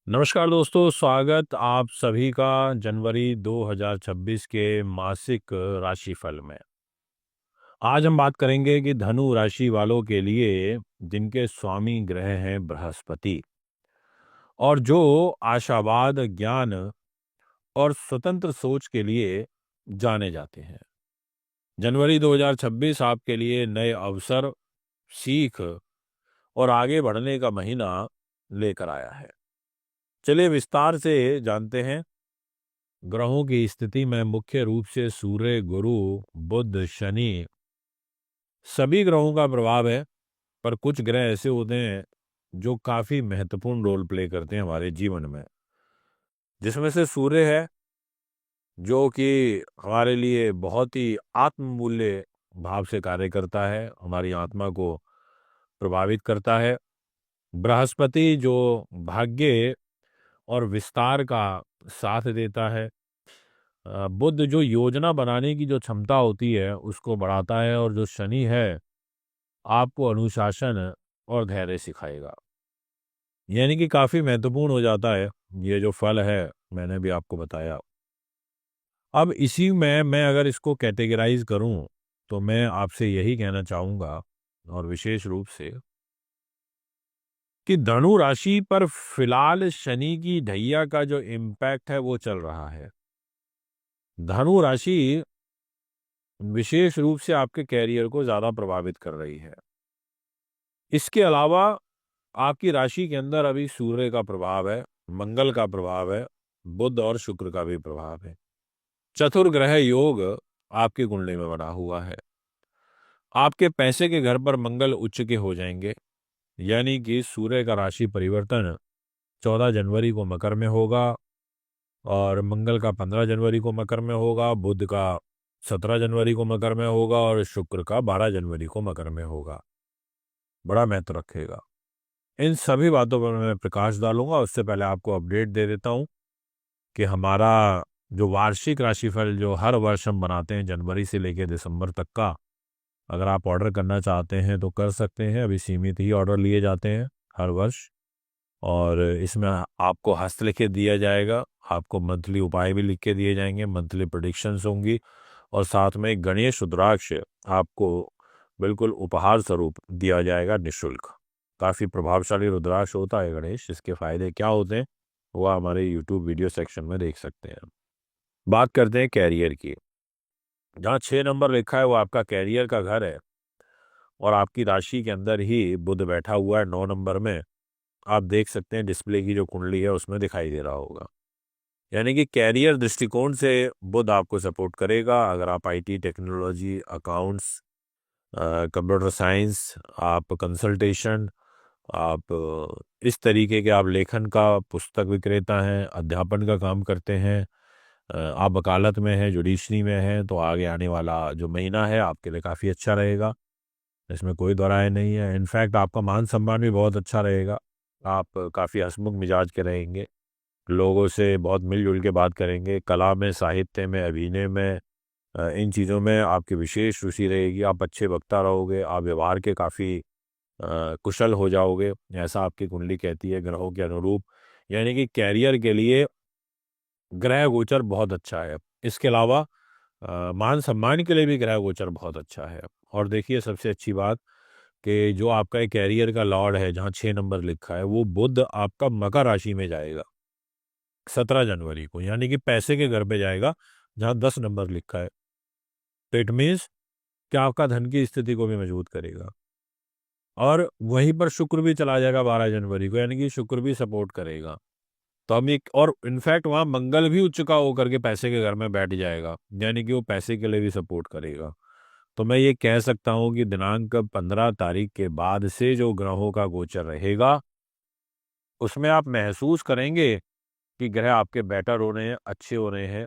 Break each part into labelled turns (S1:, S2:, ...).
S1: नमस्कार दोस्तों, स्वागत आप सभी का जनवरी 2026 के मासिक राशिफल में। आज हम बात करेंगे कि धनु राशि वालों के लिए जिनके स्वामी ग्रह हैं बृहस्पति और जो आशावाद, ज्ञान और स्वतंत्र सोच के लिए जाने जाते हैं। जनवरी 2026 आपके लिए नए अवसर, सीख और आगे बढ़ने का महीना लेकर आया है। चलिए विस्तार से जानते हैं। ग्रहों की स्थिति में मुख्य रूप से सूर्य, गुरु, बुध, शनि सभी ग्रहों का प्रभाव है। पर कुछ ग्रह ऐसे होते हैं जो काफी महत्वपूर्ण रोल प्ले करते हैं हमारे जीवन में, जिसमें से सूर्य है जो कि हमारे लिए बहुत ही आत्ममूल्य भाव से कार्य करता है, हमारी आत्मा को प्रभावित करता है। बृहस्पति जो भाग्य और विस्तार का साथ देता है। बुध जो योजना बनाने की जो क्षमता होती है उसको बढ़ाता है, और जो शनि है आपको अनुशासन और धैर्य सिखाएगा। यानी कि काफी महत्वपूर्ण हो जाता है ये जो फल है, मैंने भी आपको बताया। अब इसी में मैं अगर इसको कैटेगराइज करूं तो मैं आपसे यही कहना चाहूंगा, और विशेष रूप से, कि धनु राशि पर फिलहाल शनि की ढैया का जो इम्पैक्ट है वो चल रहा है। धनु राशि विशेष रूप से आपके कैरियर को ज्यादा प्रभावित कर रही है। इसके अलावा आपकी राशि के अंदर अभी सूर्य का प्रभाव है, मंगल का प्रभाव है, बुध और शुक्र का भी प्रभाव है। चतुर्ग्रह योग आपकी कुंडली में बना हुआ है। आपके पैसे के घर पर मंगल उच्च के हो जाएंगे, यानी कि सूर्य का राशि परिवर्तन 14 जनवरी को मकर में होगा, और मंगल का 15 जनवरी को मकर में होगा, बुध का 17 जनवरी को मकर में होगा, और शुक्र का 12 जनवरी को मकर में होगा। बड़ा महत्व रखेगा। इन सभी बातों पर मैं प्रकाश डालूंगा। उससे पहले आपको अपडेट दे देता हूं कि हमारा जो वार्षिक राशिफल जो हर वर्ष हम बनाते हैं जनवरी से लेकर दिसंबर तक का, अगर आप ऑर्डर करना चाहते हैं तो कर सकते हैं। अभी सीमित ही ऑर्डर लिए जाते हैं हर वर्ष, और इसमें आपको हस्तलिखित दिया जाएगा, आपको मंथली उपाय भी लिख के दिए जाएंगे, मंथली प्रेडिक्शंस होंगी, और साथ में एक गणेश रुद्राक्ष आपको बिल्कुल उपहार स्वरूप दिया जाएगा निःशुल्क। काफ़ी प्रभावशाली रुद्राक्ष होता है गणेश। इसके फायदे क्या होते हैं वो हमारे यूट्यूब वीडियो सेक्शन में देख सकते हैं। बात करते हैं कैरियर की। जहाँ 6 नंबर लिखा है वो आपका कैरियर का घर है, और आपकी राशि के अंदर ही बुध बैठा हुआ है 9 नंबर में। आप देख सकते हैं डिस्प्ले की जो कुंडली है उसमें दिखाई दे रहा होगा। यानी कि कैरियर दृष्टिकोण से बुध आपको सपोर्ट करेगा। अगर आप IT, technology, accounts, computer science, आप कंसल्टेशन, आप इस तरीके के, आप लेखन का पुस्तक विक्रेता हैं, अध्यापन का काम करते हैं, आप वकालत में हैं, जुडिशरी में हैं, तो आगे आने वाला जो महीना है आपके लिए काफ़ी अच्छा रहेगा। इसमें कोई दो राय नहीं है। इनफैक्ट आपका मान सम्मान भी बहुत अच्छा रहेगा। आप काफ़ी हंसमुख मिजाज के रहेंगे, लोगों से बहुत मिलजुल के बात करेंगे। कला में, साहित्य में, अभिनय में, इन चीज़ों में आपकी विशेष रुचि रहेगी। आप अच्छे वक्ता रहोगे, आप व्यवहार के काफ़ी कुशल हो जाओगे, ऐसा आपकी कुंडली कहती है ग्रहों के अनुरूप। यानी कि कैरियर के लिए ग्रह गोचर बहुत अच्छा है। इसके अलावा मान सम्मान के लिए भी ग्रह गोचर बहुत अच्छा है। और देखिए सबसे अच्छी बात कि जो आपका एक कैरियर का लॉर्ड है, जहाँ 6 नंबर लिखा है, वो बुध आपका मकर राशि में जाएगा 17 जनवरी को, यानी कि पैसे के घर पे जाएगा जहाँ 10 नंबर लिखा है। तो इट मीन्स कि आपका धन की स्थिति को भी मजबूत करेगा। और वहीं पर शुक्र भी चला जाएगा 12 जनवरी को, यानी कि शुक्र भी सपोर्ट करेगा। तो हम एक, और इनफैक्ट वहाँ मंगल भी उच्च का होकर के पैसे के घर में बैठ जाएगा, यानी कि वो पैसे के लिए भी सपोर्ट करेगा। तो मैं ये कह सकता हूँ कि दिनांक 15 तारीख के बाद से जो ग्रहों का गोचर रहेगा उसमें आप महसूस करेंगे कि ग्रह आपके बेटर हो रहे हैं, अच्छे हो रहे हैं,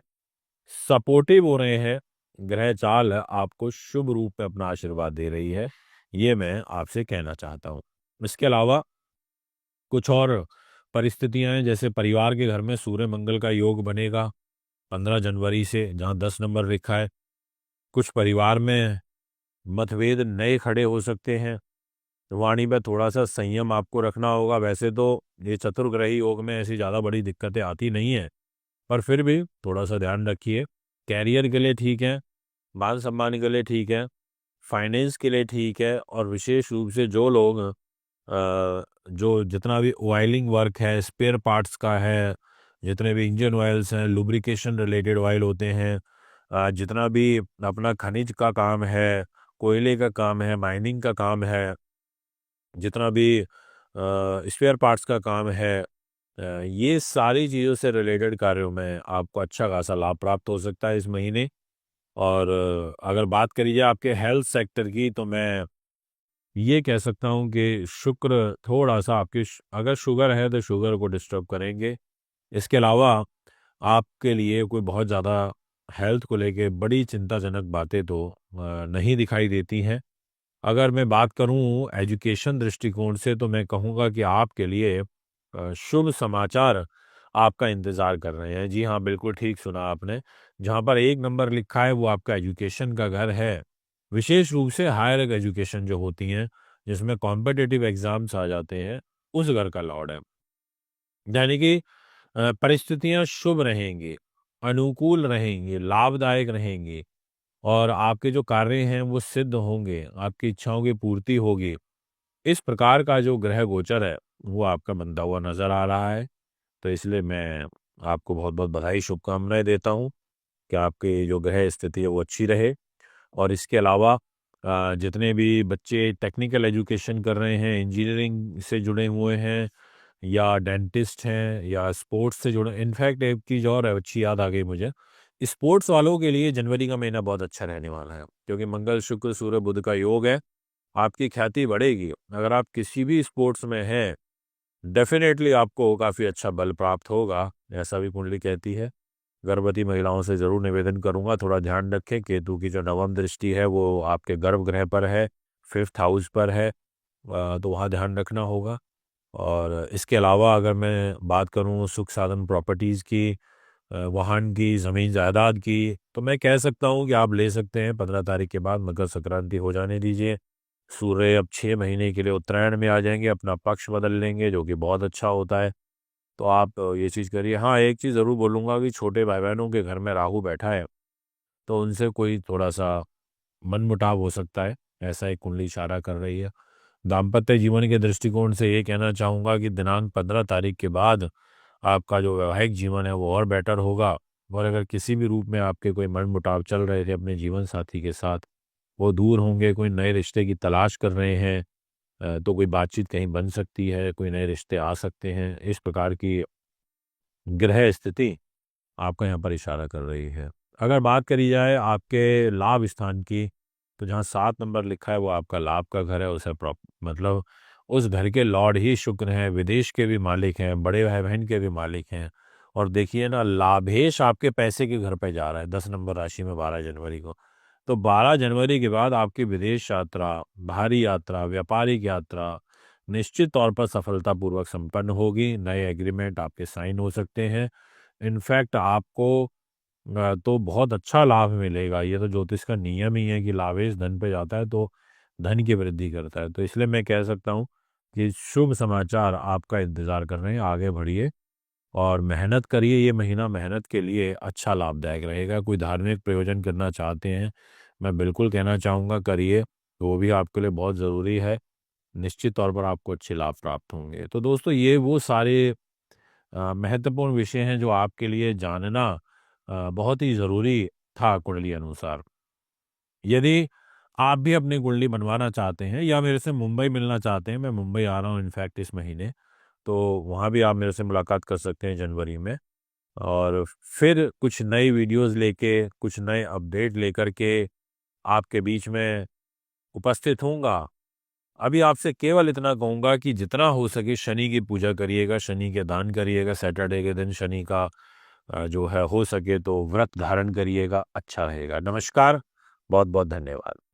S1: सपोर्टिव हो रहे हैं। ग्रह चाल आपको शुभ रूप में अपना आशीर्वाद दे रही है, ये मैं आपसे कहना चाहता हूँ। इसके अलावा कुछ और परिस्थितियां हैं, जैसे परिवार के घर में सूर्य मंगल का योग बनेगा 15 जनवरी से, जहाँ 10 नंबर लिखा है। कुछ परिवार में मतभेद नए खड़े हो सकते हैं, वाणी में थोड़ा सा संयम आपको रखना होगा। वैसे तो ये चतुर्ग्रही योग में ऐसी ज़्यादा बड़ी दिक्कतें आती नहीं है, पर फिर भी थोड़ा सा ध्यान रखिए। कैरियर के लिए ठीक है, मान सम्मान के लिए ठीक है, फाइनेंस के लिए ठीक है, और विशेष रूप से जो लोग जो जितना भी ऑयलिंग वर्क है, स्पेयर पार्ट्स का है, जितने भी इंजन ऑयल्स हैं, लुब्रिकेशन रिलेटेड ऑयल होते हैं, जितना भी अपना खनिज का काम है, कोयले का काम है, माइनिंग का काम है, जितना भी स्पेयर पार्ट्स का काम है, ये सारी चीज़ों से रिलेटेड कार्यों में आपको अच्छा खासा लाभ प्राप्त हो सकता है इस महीने। और अगर बात करी जाए आपके हेल्थ सेक्टर की, तो मैं ये कह सकता हूँ कि शुक्र थोड़ा सा आपकी अगर शुगर है तो शुगर को डिस्टर्ब करेंगे। इसके अलावा आपके लिए कोई बहुत ज़्यादा हेल्थ को लेके बड़ी चिंताजनक बातें तो नहीं दिखाई देती हैं। अगर मैं बात करूं एजुकेशन दृष्टिकोण से, तो मैं कहूँगा कि आपके लिए शुभ समाचार आपका इंतज़ार कर रहे हैं। जी हाँ, बिल्कुल ठीक सुना आपने। जहाँ पर 1 नंबर लिखा है वो आपका एजुकेशन का घर है। विशेष रूप से हायर एजुकेशन जो होती हैं, जिसमें कॉम्पिटिटिव एग्ज़ाम्स आ जाते हैं, उस घर का लॉर्ड है। यानी कि परिस्थितियाँ शुभ रहेंगी, अनुकूल रहेंगी, लाभदायक रहेंगी, और आपके जो कार्य हैं वो सिद्ध होंगे, आपकी इच्छाओं की पूर्ति होगी। इस प्रकार का जो ग्रह गोचर है वो आपका बनता हुआ नज़र आ रहा है। तो इसलिए मैं आपको बहुत-बहुत बधाई, शुभकामनाएँ देता हूँ कि आपकी जो ग्रह स्थिति है वो अच्छी रहे। और इसके अलावा जितने भी बच्चे टेक्निकल एजुकेशन कर रहे हैं, इंजीनियरिंग से जुड़े हुए हैं, या डेंटिस्ट हैं, या स्पोर्ट्स से जुड़े, इनफैक्ट एक चीज़ और है, अच्छी याद आ गई मुझे। स्पोर्ट्स वालों के लिए जनवरी का महीना बहुत अच्छा रहने वाला है, क्योंकि मंगल, शुक्र, सूर्य, बुध का योग है। आपकी ख्याति बढ़ेगी। अगर आप किसी भी स्पोर्ट्स में हैं, डेफ़िनेटली आपको काफ़ी अच्छा बल प्राप्त होगा, ऐसा भी कुंडली कहती है। गर्भवती महिलाओं से ज़रूर निवेदन करूँगा, थोड़ा ध्यान रखें। केतु की जो नवम दृष्टि है वो आपके गर्भगृह पर है, 5th हाउस पर है, तो वहाँ ध्यान रखना होगा। और इसके अलावा अगर मैं बात करूँ सुख साधन प्रॉपर्टीज़ की, वाहन की, ज़मीन जायदाद की, तो मैं कह सकता हूँ कि आप ले सकते हैं 15 तारीख के बाद। मकर संक्रांति हो जाने दीजिए। सूर्य अब 6 महीने के लिए उत्तरायण में आ जाएंगे, अपना पक्ष बदल लेंगे, जो कि बहुत अच्छा होता है। तो आप ये चीज़ करिए। हाँ, एक चीज़ ज़रूर बोलूँगा कि छोटे भाई-बहनों के घर में राहु बैठा है, तो उनसे कोई थोड़ा-सा मनमुटाव हो सकता है, ऐसा एक कुंडली इशारा कर रही है। दाम्पत्य जीवन के दृष्टिकोण से ये कहना चाहूँगा कि दिनांक 15 तारीख के बाद आपका जो वैवाहिक जीवन है वो और बेटर होगा। और अगर किसी भी रूप में आपके कोई मनमुटाव चल रहे थे अपने जीवन साथी के साथ, वो दूर होंगे। कोई नए रिश्ते की तलाश कर रहे हैं, तो कोई बातचीत कहीं बन सकती है, कोई नए रिश्ते आ सकते हैं। इस प्रकार की ग्रह स्थिति आपका यहाँ पर इशारा कर रही है। अगर बात करी जाए आपके लाभ स्थान की, तो जहाँ 7 नंबर लिखा है वो आपका लाभ का घर है। उसे मतलब उस घर के लॉर्ड ही शुक्र हैं, विदेश के भी मालिक हैं, बड़े भाई-बहन के भी मालिक हैं। और देखिए ना, लाभेश आपके पैसे के घर पे जा रहा है 10 नंबर राशि में 12 जनवरी को। तो 12 जनवरी के बाद आपकी विदेश यात्रा, भारी यात्रा, व्यापारिक यात्रा निश्चित तौर पर सफलतापूर्वक संपन्न होगी। नए एग्रीमेंट आपके साइन हो सकते हैं। इनफैक्ट आपको तो बहुत अच्छा लाभ मिलेगा। ये तो ज्योतिष का नियम ही है कि लाभेश धन पे जाता है तो धन की वृद्धि करता है। तो इसलिए मैं कह सकता हूँ कि शुभ समाचार आपका इंतज़ार कर रहे हैं। आगे बढ़िए और मेहनत करिए। ये महीना मेहनत के लिए अच्छा लाभदायक रहेगा। कोई धार्मिक प्रयोजन करना चाहते हैं, मैं बिल्कुल कहना चाहूँगा करिए, तो वो भी आपके लिए बहुत ज़रूरी है। निश्चित तौर पर आपको अच्छे लाभ प्राप्त होंगे। तो दोस्तों, ये वो सारे महत्वपूर्ण विषय हैं जो आपके लिए जानना बहुत ही ज़रूरी था कुंडली अनुसार। यदि आप भी अपनी कुंडली बनवाना चाहते हैं या मेरे से मुंबई मिलना चाहते हैं, मैं मुंबई आ रहा हूँ इनफैक्ट इस महीने, तो वहाँ भी आप मेरे से मुलाकात कर सकते हैं जनवरी में। और फिर कुछ नई वीडियोस लेके, कुछ नए अपडेट लेकर के आपके बीच में उपस्थित होऊँगा। अभी आपसे केवल इतना कहूँगा कि जितना हो सके शनि की पूजा करिएगा, शनि के दान करिएगा। सैटरडे के दिन शनि का जो है हो सके तो व्रत धारण करिएगा, अच्छा रहेगा। नमस्कार, बहुत-बहुत धन्यवाद।